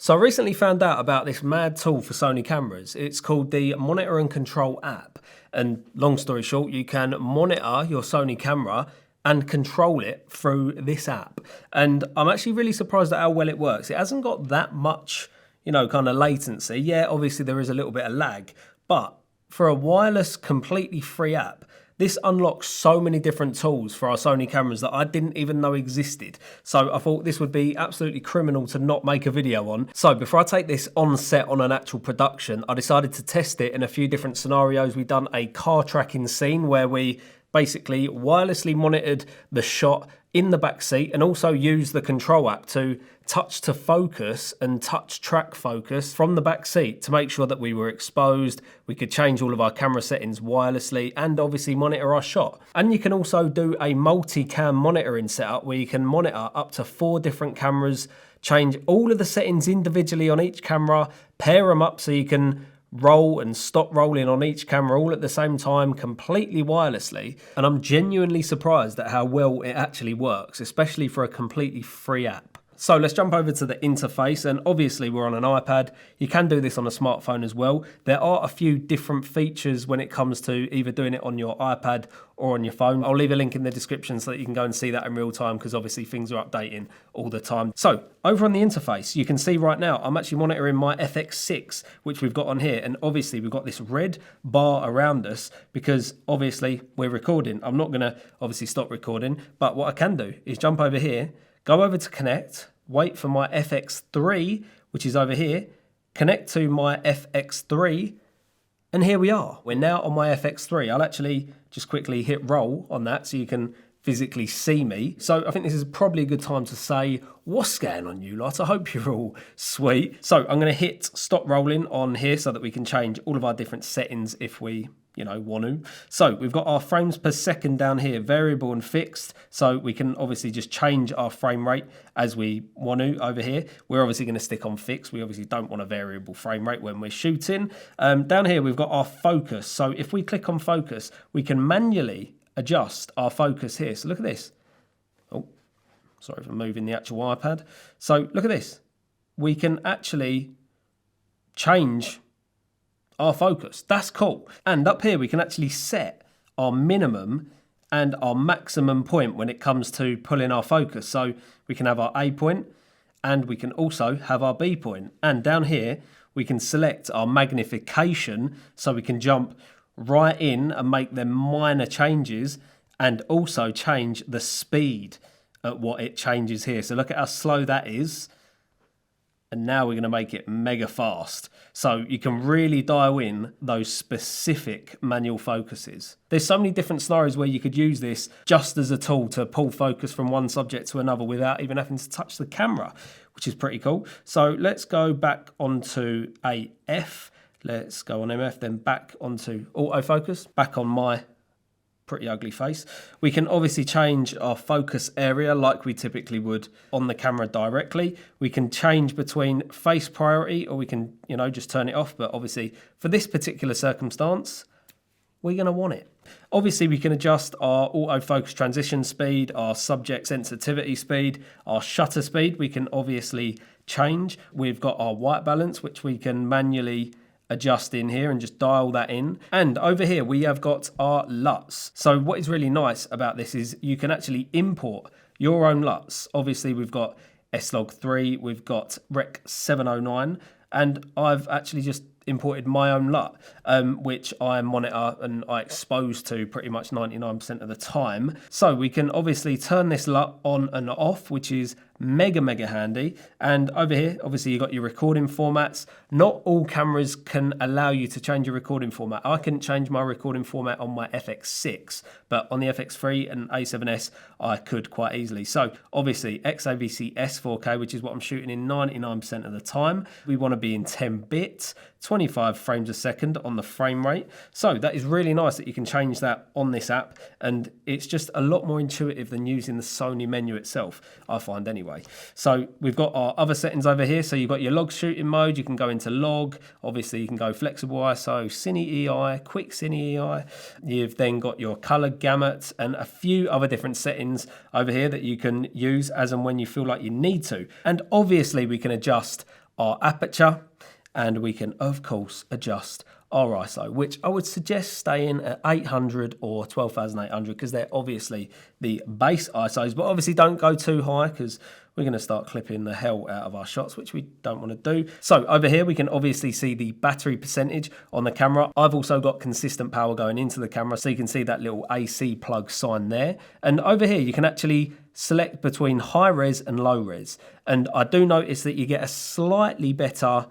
So I recently found out about this mad tool for Sony cameras. It's called the Monitor and Control app. And long story short, you can monitor your Sony camera and control it through this app. And I'm actually really surprised at how well it works. It hasn't got that much, kind of latency. Yeah, obviously there is a little bit of lag, but for a wireless, completely free app, this unlocks so many different tools for our Sony cameras that I didn't even know existed. So I thought this would be absolutely criminal to not make a video on. So before I take this on set on an actual production, I decided to test it in a few different scenarios. We've done a car tracking scene where we basically wirelessly monitored the shot in the back seat and also used the Control app to touch to focus and touch track focus from the back seat to make sure that we were exposed. We could change all of our camera settings wirelessly and obviously monitor our shot. And you can also do a multi-cam monitoring setup where you can monitor up to 4 different cameras, change all of the settings individually on each camera, pair them up so you can roll and stop rolling on each camera all at the same time, completely wirelessly. And I'm genuinely surprised at how well it actually works, especially for a completely free app. So let's jump over to the interface, and obviously we're on an iPad. You can do this on a smartphone as well. There are a few different features when it comes to either doing it on your iPad or on your phone. I'll leave a link in the description so that you can go and see that in real time, because obviously things are updating all the time. So over on the interface, you can see right now, I'm actually monitoring my FX6, which we've got on here. And obviously we've got this red bar around us because obviously we're recording. I'm not gonna obviously stop recording, but what I can do is jump over here, go over to connect, wait for my FX3, which is over here, connect to my FX3, and here we are. We're now on my FX3. I'll actually just quickly hit roll on that so you can physically see me. So I think this is probably a good time to say, what's going on, you lot? I hope you're all sweet. So I'm gonna hit stop rolling on here so that we can change all of our different settings if we want to. So we've got our frames per second down here, variable and fixed. So we can obviously just change our frame rate as we want to over here. We're obviously going to stick on fixed. We obviously don't want a variable frame rate when we're shooting. Down here, we've got our focus. So if we click on focus, we can manually adjust our focus here. So look at this. Oh, sorry for moving the actual iPad. So look at this. We can actually change our focus. That's cool. And up here we can actually set our minimum and our maximum point when it comes to pulling our focus. So we can have our A point and we can also have our B point. And down here we can select our magnification so we can jump right in and make them minor changes and also change the speed at what it changes here. So look at how slow that is. And now we're going to make it mega fast. So you can really dial in those specific manual focuses. There's so many different scenarios where you could use this just as a tool to pull focus from one subject to another without even having to touch the camera, which is pretty cool. So let's go back onto AF. Let's go on MF, then back onto autofocus, back on my pretty ugly face. We can obviously change our focus area like we typically would on the camera directly. We can change between face priority, or we can, just turn it off. But obviously for this particular circumstance, we're going to want it. Obviously we can adjust our autofocus transition speed, our subject sensitivity speed, our shutter speed. We can obviously change. We've got our white balance, which we can manually adjust in here and just dial that in. And over here we have got our LUTs. So what is really nice about this is you can actually import your own LUTs. Obviously we've got S-Log3, we've got Rec 709, and I've actually just imported my own LUT, which I monitor and I expose to pretty much 99% of the time. So we can obviously turn this LUT on and off, which is mega handy. And over here, obviously you've got your recording formats. Not all cameras can allow you to change your recording format. I couldn't change my recording format on my FX6, but on the FX3 and A7S, I could quite easily. So obviously XAVC S4K, which is what I'm shooting in 99% of the time. We want to be in 10-bit, 25 frames a second on the frame rate. So that is really nice that you can change that on this app, and it's just a lot more intuitive than using the Sony menu itself, I find anyway. So we've got our other settings over here. So you've got your log shooting mode. You can go into log. Obviously you can go flexible ISO, Cine EI, quick Cine EI. You've then got your color gamut and a few other different settings over here that you can use as and when you feel like you need to. And obviously we can adjust our aperture, and we can, of course, adjust our ISO, which I would suggest staying at 800 or 12,800 because they're obviously the base ISOs, but obviously don't go too high because we're going to start clipping the hell out of our shots, which we don't want to do. So over here, we can obviously see the battery percentage on the camera. I've also got consistent power going into the camera, so you can see that little AC plug sign there. And over here, you can actually select between high res and low res. And I do notice that you get a slightly better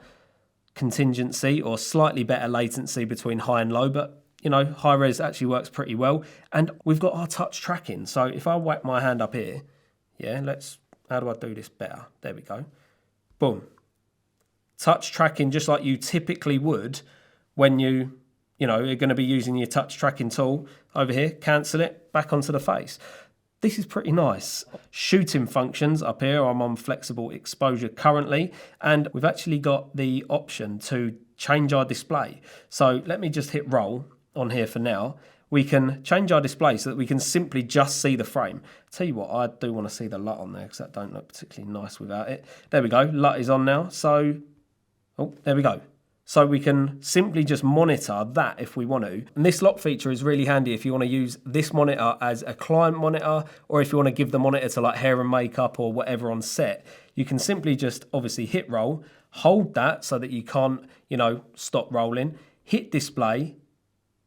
contingency or slightly better latency between high and low, but you know, high res actually works pretty well. And we've got our touch tracking. So if I whack my hand up here, yeah, how do I do this better? There we go. Boom. Touch tracking just like you typically would when you know, you're going to be using your touch tracking tool over here. Cancel it, back onto the face. This is pretty nice. Shooting functions up here, I'm on flexible exposure currently, and we've actually got the option to change our display. So let me just hit roll on here for now. We can change our display so that we can simply just see the frame. Tell you what, I do want to see the LUT on there because that don't look particularly nice without it. There we go, LUT is on now. So, oh, there we go. So we can simply just monitor that if we want to. And this lock feature is really handy if you want to use this monitor as a client monitor, or if you want to give the monitor to like hair and makeup or whatever on set. You can simply just obviously hit roll, hold that so that you can't, you know, stop rolling, hit display,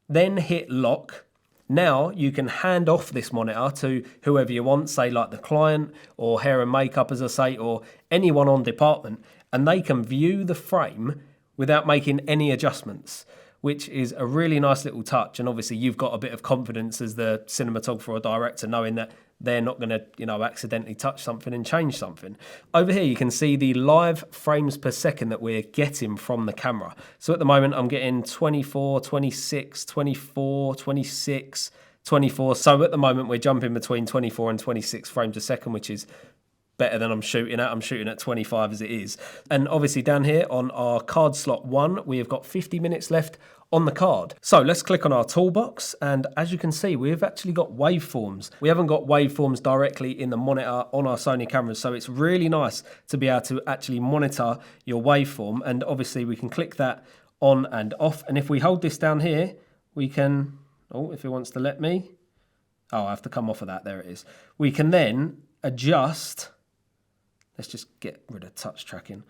then hit lock. Now you can hand off this monitor to whoever you want, say like the client or hair and makeup, as I say, or anyone on department, and they can view the frame without making any adjustments, which is a really nice little touch. And obviously you've got a bit of confidence as the cinematographer or director knowing that they're not going to, you know, accidentally touch something and change something. Over here you can see the live frames per second that we're getting from the camera. So at the moment I'm getting 24, 26, 24, 26, 24. So at the moment we're jumping between 24 and 26 frames a second, which is better than I'm shooting at. I'm shooting at 25 as it is. And obviously down here on our card slot 1, we have got 50 minutes left on the card. So let's click on our toolbox, and as you can see, we've actually got waveforms. We haven't got waveforms directly in the monitor on our Sony cameras, so it's really nice to be able to actually monitor your waveform. And obviously we can click that on and off. And if we hold this down here, we can, oh, if it wants to let me, oh, I have to come off of that, there it is. We can then adjust. Let's just get rid of touch tracking.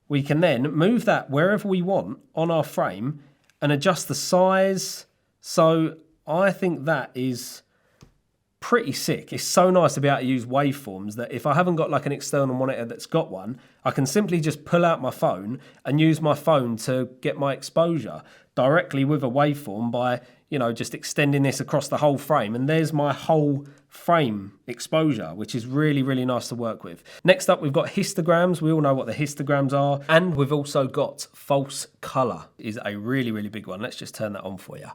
We can then move that wherever we want on our frame and adjust the size. So I think that is pretty sick. It's so nice to be able to use waveforms that if I haven't got like an external monitor that's got one, I can simply just pull out my phone and use my phone to get my exposure directly with a waveform by, you know, just extending this across the whole frame. And there's my whole frame exposure, which is really, really nice to work with. Next up, we've got histograms. We all know what the histograms are. And we've also got false color is a really, really big one. Let's just turn that on for you.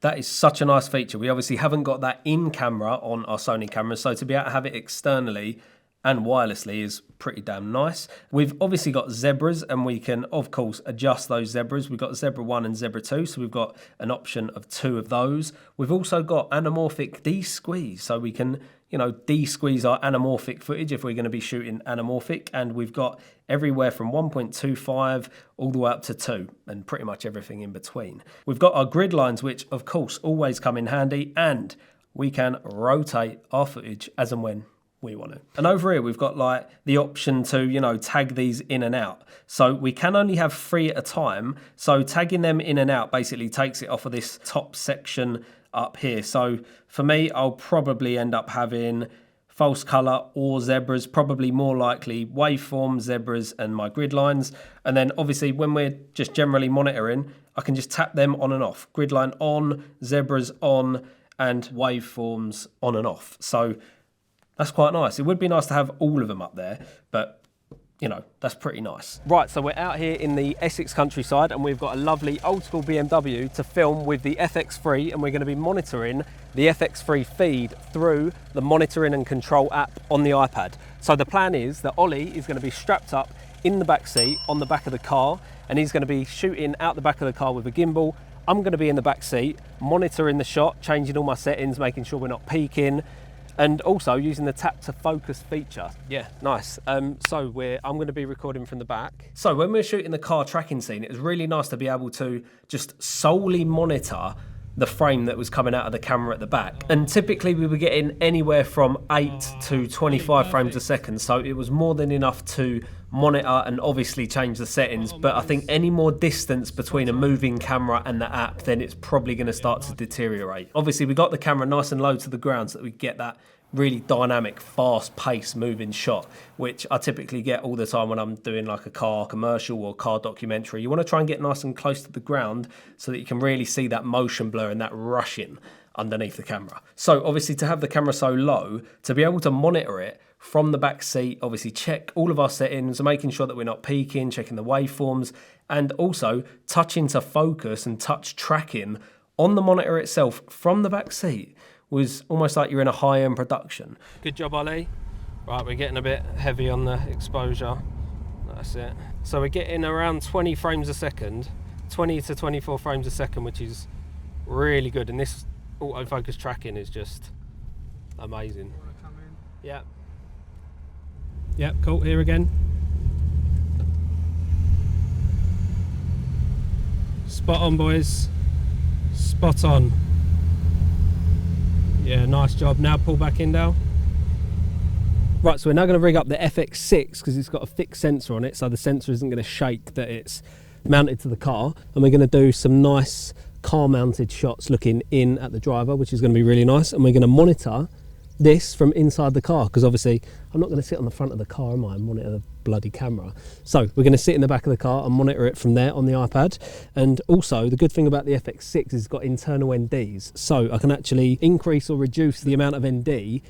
That is such a nice feature. We obviously haven't got that in camera on our Sony cameras, so to be able to have it externally and wirelessly is pretty damn nice. We've obviously got zebras, and we can, of course, adjust those zebras. We've got zebra 1 and zebra 2, so we've got an option of 2 of those. We've also got anamorphic de-squeeze, so we can, you know, de-squeeze our anamorphic footage if we're going to be shooting anamorphic, and we've got everywhere from 1.25 all the way up to 2, and pretty much everything in between. We've got our grid lines, which, of course, always come in handy, and we can rotate our footage as and when we want to. And over here we've got like the option to, you know, tag these in and out. So we can only have 3 at a time. So tagging them in and out basically takes it off of this top section up here. So for me, I'll probably end up having false color or zebras, probably more likely waveform, zebras, and my grid lines. And then obviously when we're just generally monitoring, I can just tap them on and off. Grid line on, zebras on, and waveforms on and off. So that's quite nice. It would be nice to have all of them up there, but you know, that's pretty nice. Right, so we're out here in the Essex countryside and we've got a lovely old school BMW to film with the FX3, and we're going to be monitoring the FX3 feed through the monitoring and control app on the iPad. So the plan is that Ollie is going to be strapped up in the back seat on the back of the car, and he's going to be shooting out the back of the car with a gimbal. I'm going to be in the back seat monitoring the shot, changing all my settings, making sure we're not peaking. And also using the tap to focus feature. Yeah, nice. So I'm going to be recording from the back. So when we're shooting the car tracking scene, it was really nice to be able to just solely monitor the frame that was coming out of the camera at the back. And typically we were getting anywhere from 8 to 25 frames a second. So it was more than enough to monitor and obviously change the settings. But I think any more distance between a moving camera and the app, then it's probably going to start to deteriorate. Obviously we got the camera nice and low to the ground so that we get that really dynamic, fast-paced moving shot, which I typically get all the time when I'm doing like a car commercial or car documentary. You want to try and get nice and close to the ground so that you can really see that motion blur and that rushing underneath the camera. So obviously to have the camera so low, to be able to monitor it from the back seat, obviously check all of our settings, making sure that we're not peaking, checking the waveforms, and also touching to focus and touch tracking on the monitor itself from the back seat was almost like you're in a high-end production. Good job, Ali. Right, we're getting a bit heavy on the exposure. That's it. So we're getting around 20 frames a second, 20 to 24 frames a second, which is really good. And this autofocus tracking is just amazing. Yeah. Yeah, cool. Here again. Spot on, boys. Spot on. Yeah, nice job. Now pull back in, Dale. Right, so we're now going to rig up the FX6 because it's got a fixed sensor on it, so the sensor isn't going to shake that it's mounted to the car. And we're going to do some nice car-mounted shots looking in at the driver, which is going to be really nice. And we're going to monitor this from inside the car because obviously I'm not going to sit on the front of the car, am I, and monitor the bloody camera. So we're going to sit in the back of the car and monitor it from there on the iPad. And also the good thing about the FX6 is it's got internal NDs, so I can actually increase or reduce the amount of ND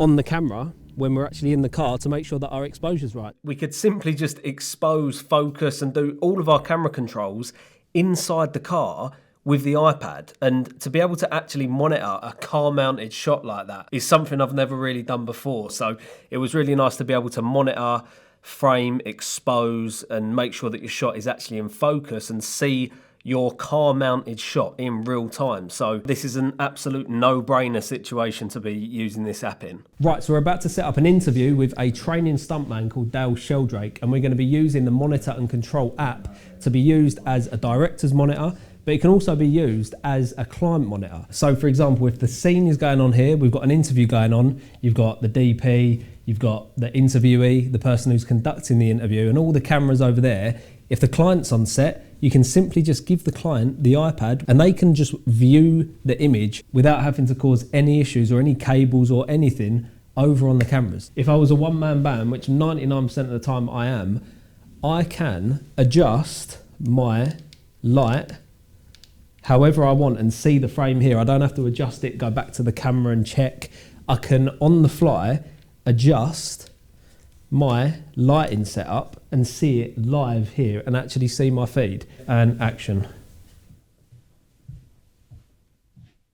on the camera when we're actually in the car to make sure that our exposure's right. We could simply just expose, focus and do all of our camera controls inside the car with the iPad, and to be able to actually monitor a car mounted shot like that is something I've never really done before. So it was really nice to be able to monitor, frame, expose and make sure that your shot is actually in focus and see your car mounted shot in real time. So this is an absolute no-brainer situation to be using this app in. Right, so we're about to set up an interview with a training stuntman called Dale Sheldrake, and we're going to be using the Monitor and Control app to be used as a director's monitor, but it can also be used as a client monitor. So for example, if the scene is going on here, we've got an interview going on, you've got the DP, you've got the interviewee, the person who's conducting the interview, and all the cameras over there. If the client's on set, you can simply just give the client the iPad and they can just view the image without having to cause any issues or any cables or anything over on the cameras. If I was a one-man band, which 99% of the time I am, I can adjust my light however I want and see the frame here. I don't have to adjust it, go back to the camera and check. I can, on the fly, adjust my lighting setup and see it live here and actually see my feed and action.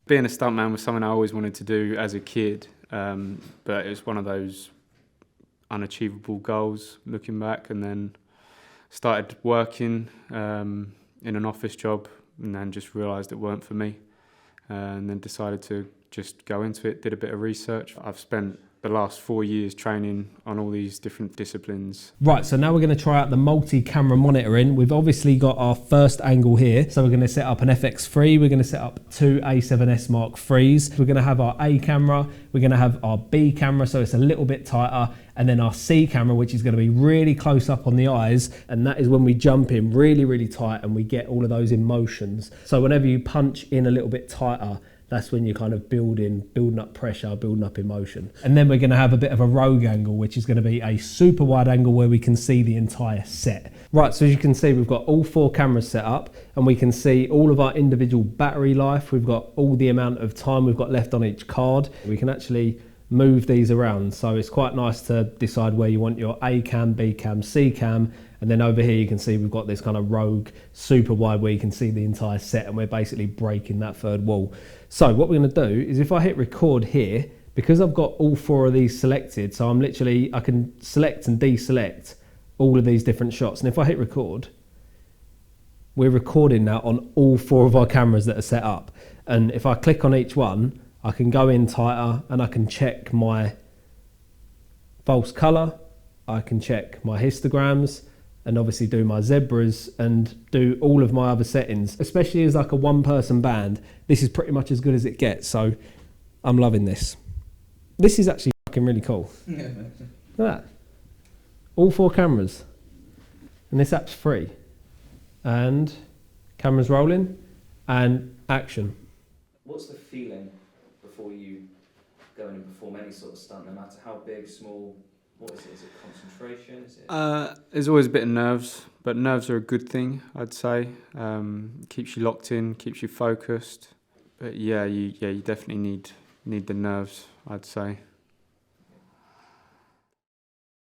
Being a stuntman was something I always wanted to do as a kid, but it was one of those unachievable goals looking back, and then started working in an office job and then just realised it weren't for me, and then decided to just go into it, did a bit of research. I've spent the last 4 years training on all these different disciplines. Right, so now we're going to try out the multi-camera monitoring. We've obviously got our first angle here, so we're going to set up an FX3, we're going to set up two A7S Mark IIIs, we're going to have our A camera, we're going to have our B camera, so it's a little bit tighter, and then our C camera, which is going to be really close up on the eyes, and that is when we jump in really, really tight and we get all of those emotions. So whenever you punch in a little bit tighter, that's when you're kind of building up pressure, building up emotion. And then we're going to have a bit of a rogue angle, which is going to be a super wide angle where we can see the entire set. Right, so as you can see, we've got all four cameras set up and we can see all of our individual battery life. We've got all the amount of time we've got left on each card. We can actually move these around. So it's quite nice to decide where you want your A cam, B cam, C cam. And then over here you can see we've got this kind of rogue super wide where you can see the entire set, and we're basically breaking that third wall. So what we're going to do is if I hit record here, because I've got all four of these selected, so I can select and deselect all of these different shots. And if I hit record, we're recording now on all four of our cameras that are set up. And if I click on each one, I can go in tighter and I can check my false color, I can check my histograms, and obviously do my zebras and do all of my other settings. Especially as like a one-person band, this is pretty much as good as it gets, so I'm loving this. This is actually fucking really cool. Look at that. All 4 cameras. And this app's free. And cameras rolling and action. What's the feeling before you go in and perform any sort of stunt, no matter how big, small? What is it? Is it concentration? Is it? There's always a bit of nerves, but nerves are a good thing, I'd say. Keeps you locked in, keeps you focused. But yeah, you definitely need the nerves, I'd say.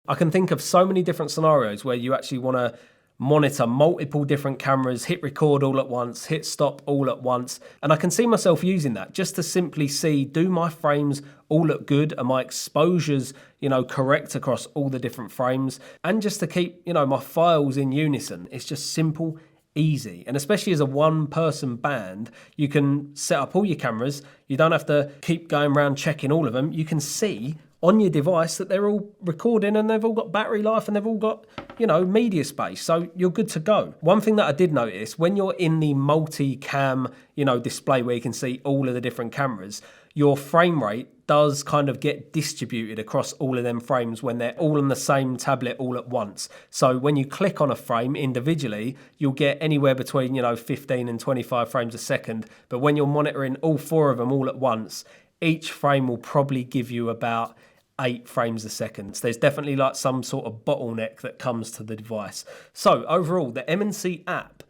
I can think of so many different scenarios where you actually want to monitor multiple different cameras, hit record all at once, hit stop all at once. And I can see myself using that just to simply see, do my frames all look good? Are my exposures, correct across all the different frames? And just to keep, my files in unison. It's just simple, easy. And especially as a one-person band, you can set up all your cameras. You don't have to keep going around checking all of them. You can see on your device that they're all recording and they've all got battery life and they've all got, media space. So you're good to go. One thing that I did notice, when you're in the multi-cam, display where you can see all of the different cameras, your frame rate does kind of get distributed across all of them frames when they're all on the same tablet all at once. So when you click on a frame individually, you'll get anywhere between, 15 and 25 frames a second. But when you're monitoring all 4 of them all at once, each frame will probably give you about 8 frames a second. So there's definitely like some sort of bottleneck that comes to the device. So overall, the M&C app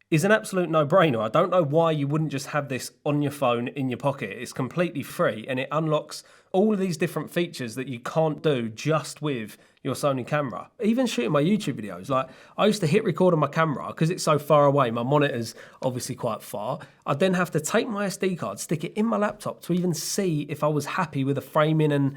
is an absolute no-brainer. I don't know why you wouldn't just have this on your phone in your pocket. It's completely free and it unlocks all of these different features that you can't do just with your Sony camera. Even shooting my YouTube videos, like I used to hit record on my camera because it's so far away, my monitor's obviously quite far. I'd then have to take my SD card, stick it in my laptop to even see if I was happy with the framing and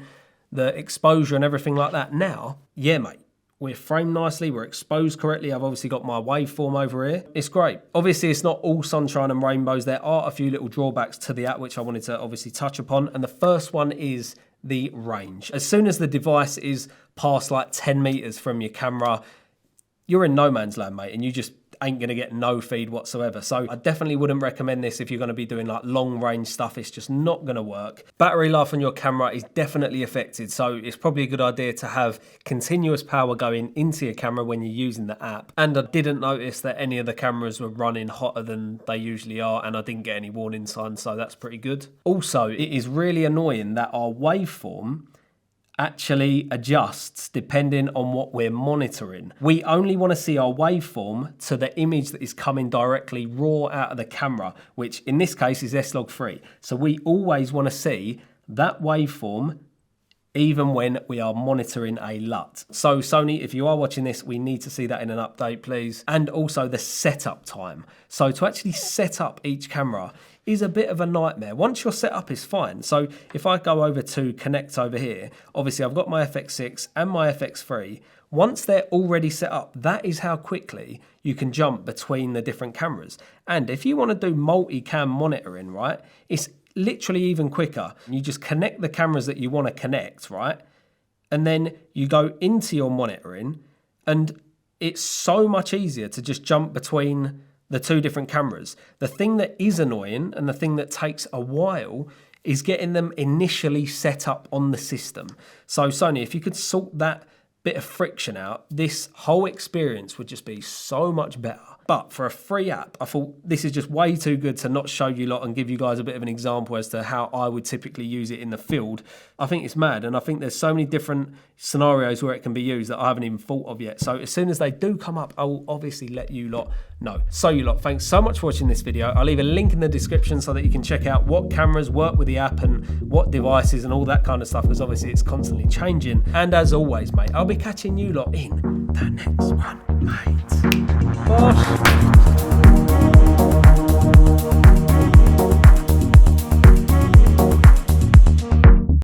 the exposure and everything like that. Now, yeah, mate, we're framed nicely, we're exposed correctly. I've obviously got my waveform over here. It's great. Obviously, it's not all sunshine and rainbows. There are a few little drawbacks to the app, which I wanted to obviously touch upon. And the first one is the range. As soon as the device is past like 10 meters from your camera, you're in no man's land, mate, and you just ain't going to get no feed whatsoever. So I definitely wouldn't recommend this if you're going to be doing like long range stuff. It's just not going to work. Battery life on your camera is definitely affected. So it's probably a good idea to have continuous power going into your camera when you're using the app. And I didn't notice that any of the cameras were running hotter than they usually are. And I didn't get any warning signs. So that's pretty good. Also, it is really annoying that our waveform actually adjusts depending on what we're monitoring. We only want to see our waveform to the image that is coming directly raw out of the camera, which in this case is S-Log3. So we always want to see that waveform even when we are monitoring a LUT. So Sony, if you are watching this, we need to see that in an update, please. And also the setup time. So to actually set up each camera is a bit of a nightmare. Once your setup is fine. So if I go over to connect over here, obviously I've got my FX6 and my FX3. Once they're already set up, that is how quickly you can jump between the different cameras. And if you want to do multi-cam monitoring, right, it's literally even quicker. You just connect the cameras that you want to connect, right? And then you go into your monitoring and it's so much easier to just jump between the 2 different cameras. The thing that is annoying and the thing that takes a while is getting them initially set up on the system. So Sony, if you could sort that bit of friction out, this whole experience would just be so much better. But for a free app, I thought this is just way too good to not show you lot and give you guys a bit of an example as to how I would typically use it in the field. I think it's mad, and I think there's so many different scenarios where it can be used that I haven't even thought of yet. So as soon as they do come up, I will obviously let you lot know. So you lot, thanks so much for watching this video. I'll leave a link in the description so that you can check out what cameras work with the app and what devices and all that kind of stuff, because obviously it's constantly changing. And as always, mate, I'll be catching you lot in the next one, mate. Bosh.